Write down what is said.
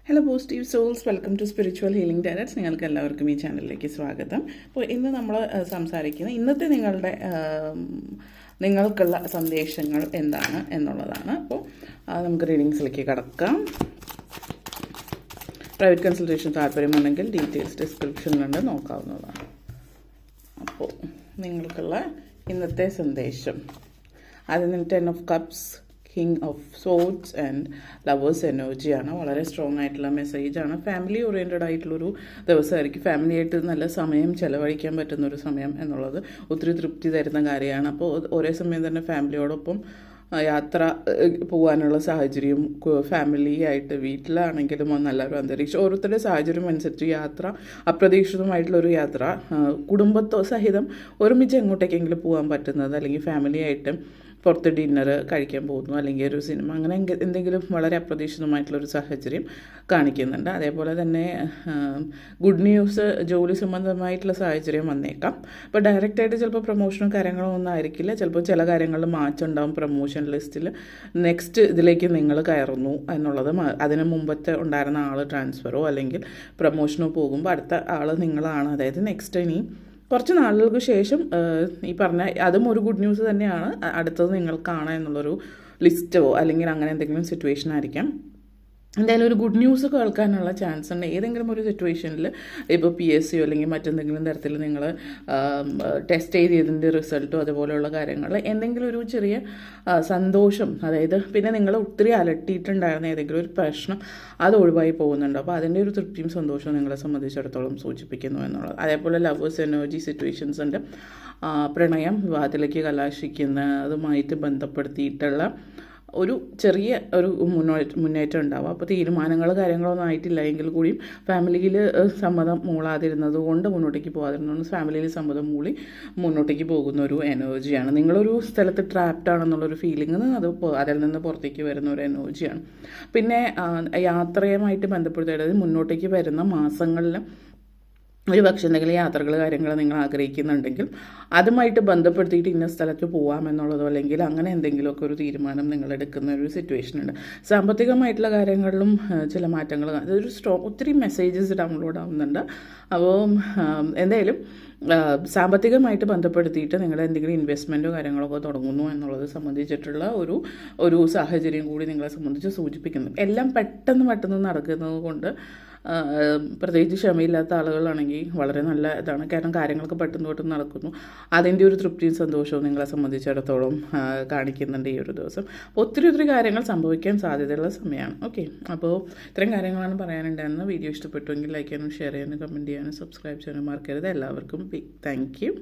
Hello positive souls, welcome to spiritual healing directs. നിങ്ങൾക്ക് എല്ലാവർക്കും ഈ ചാനലിലേക്ക് സ്വാഗതം. അപ്പോൾ ഇന്ന് നമ്മൾ സംസാരിക്കുന്ന ഇന്നത്തെ നിങ്ങൾക്കുള്ള സന്ദേശങ്ങൾ എന്താണ് എന്നുള്ളതാണ്. അപ്പോൾ നമുക്ക് റീഡിങ്സിലേക്ക് കടക്കാം. പ്രൈവറ്റ് കൺസൾട്ടേഷൻ താല്പര്യമുണ്ടെങ്കിൽ ഡീറ്റെയിൽസ് ഡിസ്ക്രിപ്ഷനിലുണ്ട്, നോക്കാവുന്നതാണ്. അപ്പോൾ നിങ്ങൾക്കുള്ള ഇന്നത്തെ സന്ദേശം അതിന് 10 of cups, king of swords and lovers എനർജിയാണ്. വളരെ സ്ട്രോങ് ആയിട്ടുള്ള മെസ്സേജാണ്. ഫാമിലി ഓറിയൻറ്റഡ് ആയിട്ടുള്ളൊരു ദിവസമായിരിക്കും. ഫാമിലിയായിട്ട് നല്ല സമയം ചിലവഴിക്കാൻ പറ്റുന്നൊരു സമയം എന്നുള്ളത് ഒത്തിരി തൃപ്തി തരുന്ന കാര്യമാണ്. അപ്പോൾ ഒരേ സമയം തന്നെ ഫാമിലിയോടൊപ്പം യാത്ര പോകാനുള്ള സാഹചര്യം, ഫാമിലി ആയിട്ട് വീട്ടിലാണെങ്കിലും നല്ലൊരു അന്തരീക്ഷം, ഓരോരുത്തരുടെ സാഹചര്യം അനുസരിച്ച് യാത്ര, അപ്രതീക്ഷിതമായിട്ടുള്ളൊരു യാത്ര, കുടുംബത്തോ സഹിതം ഒരുമിച്ച് എങ്ങോട്ടേക്കെങ്കിലും പോകാൻ പറ്റുന്നത്, അല്ലെങ്കിൽ ഫാമിലിയായിട്ട് പുറത്ത് ഡിന്നർ കഴിക്കാൻ പോകുന്നു, അല്ലെങ്കിൽ ഒരു സിനിമ, അങ്ങനെ എന്തെങ്കിലും വളരെ അപ്രതീക്ഷിതമായിട്ടുള്ളൊരു സാഹചര്യം കാണിക്കുന്നുണ്ട്. അതേപോലെ തന്നെ ഗുഡ് ന്യൂസ്, ജോലി സംബന്ധമായിട്ടുള്ള സാഹചര്യം വന്നേക്കാം. അപ്പോൾ ഡയറക്റ്റായിട്ട് ചിലപ്പോൾ പ്രൊമോഷനോ കാര്യങ്ങളോ ഒന്നും ആയിരിക്കില്ല. ചിലപ്പോൾ ചില കാര്യങ്ങളിൽ മാറ്റം ഉണ്ടാവും. പ്രൊമോഷൻ ലിസ്റ്റിൽ നെക്സ്റ്റ് ഇതിലേക്ക് നിങ്ങൾ കയറുന്നു എന്നുള്ളത്, അതിന് മുമ്പത്തെ ഉണ്ടായിരുന്ന ആൾ ട്രാൻസ്ഫറോ അല്ലെങ്കിൽ പ്രൊമോഷനോ പോകുമ്പോൾ അടുത്ത ആൾ നിങ്ങളാണ്. അതായത് നെക്സ്റ്റ് ഇനി കുറച്ച് നാളുകൾക്ക് ശേഷം ഈ പറഞ്ഞ അതും ഒരു ഗുഡ് ന്യൂസ് തന്നെയാണ്. അടുത്തത് നിങ്ങൾക്കാണ് എന്നുള്ളൊരു ലിസ്റ്റോ അല്ലെങ്കിൽ അങ്ങനെ എന്തെങ്കിലും സിറ്റുവേഷൻ ആയിരിക്കാം. എന്തായാലും ഒരു ഗുഡ് ന്യൂസ് കേൾക്കാനുള്ള ചാൻസ് ഉണ്ട്. ഏതെങ്കിലും ഒരു സിറ്റുവേഷനിൽ ഇപ്പോൾ PSC അല്ലെങ്കിൽ മറ്റെന്തെങ്കിലും തരത്തിൽ നിങ്ങൾ ടെസ്റ്റ് ചെയ്തതിൻ്റെ റിസൾട്ടോ അതുപോലെയുള്ള കാര്യങ്ങൾ, എന്തെങ്കിലും ഒരു ചെറിയ സന്തോഷം, അതായത് പിന്നെ നിങ്ങൾ ഒത്തിരി അലട്ടിയിട്ടുണ്ടായിരുന്ന ഏതെങ്കിലും ഒരു പ്രശ്നം അത് ഒഴിവായി പോകുന്നുണ്ട്. അപ്പോൾ അതിൻ്റെ ഒരു തൃപ്തിയും സന്തോഷവും നിങ്ങളെ സംബന്ധിച്ചിടത്തോളം സൂചിപ്പിക്കുന്നു എന്നുള്ളത്. അതേപോലെ ലവേഴ്സ് എനർജി സിറ്റുവേഷൻസ് ഉണ്ട്. പ്രണയം വിവാഹത്തിലേക്ക് കലാശിക്കുന്നതുമായിട്ട് ബന്ധപ്പെടുത്തിയിട്ടുള്ള ഒരു ചെറിയ ഒരു മുന്നേറ്റം ഉണ്ടാവും. അപ്പോൾ തീരുമാനങ്ങൾ കാര്യങ്ങളൊന്നും ആയിട്ടില്ല എങ്കിൽ കൂടിയും ഫാമിലിയിൽ സമ്മതം മൂളാതിരുന്നത് കൊണ്ട്, മുന്നോട്ടേക്ക് പോകാതിരുന്നത് ഫാമിലിയിൽ സമ്മതം മൂളി മുന്നോട്ടേക്ക് പോകുന്ന ഒരു എനർജിയാണ്. നിങ്ങളൊരു സ്ഥലത്ത് ട്രാപ്ഡ് ആണെന്നുള്ളൊരു ഫീലിംഗ് അതിൽ നിന്ന് പുറത്തേക്ക് വരുന്ന ഒരു എനർജിയാണ്. പിന്നെ യാത്രയുമായിട്ട് ബന്ധപ്പെടുത്തി, അതായത് മുന്നോട്ടേക്ക് വരുന്ന മാസങ്ങളിൽ ഒരു പക്ഷേ എന്തെങ്കിലും യാത്രകൾ കാര്യങ്ങൾ നിങ്ങൾ ആഗ്രഹിക്കുന്നുണ്ടെങ്കിൽ അതുമായിട്ട് ബന്ധപ്പെടുത്തിയിട്ട് ഇന്ന സ്ഥലത്ത് പോകാമെന്നുള്ളതോ അല്ലെങ്കിൽ അങ്ങനെ എന്തെങ്കിലുമൊക്കെ ഒരു തീരുമാനം നിങ്ങൾ എടുക്കുന്ന ഒരു സിറ്റുവേഷൻ ഉണ്ട്. സാമ്പത്തികമായിട്ടുള്ള കാര്യങ്ങളിലും ചില മാറ്റങ്ങൾ, അതൊരു ഒത്തിരി മെസ്സേജസ് ഡൗൺലോഡ് ആവുന്നുണ്ട്. അപ്പോൾ എന്തായാലും സാമ്പത്തികമായിട്ട് ബന്ധപ്പെടുത്തിയിട്ട് നിങ്ങൾ എന്തെങ്കിലും ഇൻവെസ്റ്റ്മെൻറ്റോ കാര്യങ്ങളൊക്കെ തുടങ്ങുന്നു എന്നുള്ളത് സംബന്ധിച്ചിട്ടുള്ള ഒരു സാഹചര്യം കൂടി നിങ്ങളെ സംബന്ധിച്ച് സൂചിപ്പിക്കുന്നു. എല്ലാം പെട്ടെന്ന് നടക്കുന്നത് കൊണ്ട് പ്രത്യേകിച്ച് ക്ഷമയില്ലാത്ത ആളുകളാണെങ്കിൽ വളരെ നല്ല ഇതാണ്. കാരണം കാര്യങ്ങളൊക്കെ പെട്ടെന്ന് നടക്കുന്നു. അതിൻ്റെ ഒരു തൃപ്തിയും സന്തോഷവും നിങ്ങളെ സംബന്ധിച്ചിടത്തോളം കാണിക്കുന്നുണ്ട് ഈ ഒരു ദിവസം. ഒത്തിരി കാര്യങ്ങൾ സംഭവിക്കാൻ സാധ്യതയുള്ള സമയമാണ്. ഓക്കെ, അപ്പോൾ ഇത്രയും കാര്യങ്ങളാണ് പറയാനുണ്ടായിരുന്നത്. വീഡിയോ ഇഷ്ടപ്പെട്ടുവെങ്കിൽ ലൈക്ക് ചെയ്യാനും ഷെയർ ചെയ്യാനും കമൻറ്റ് ചെയ്യാനും സബ്സ്ക്രൈബ് ചെയ്യാനും മറക്കരുത്. എല്ലാവർക്കും താങ്ക് യു.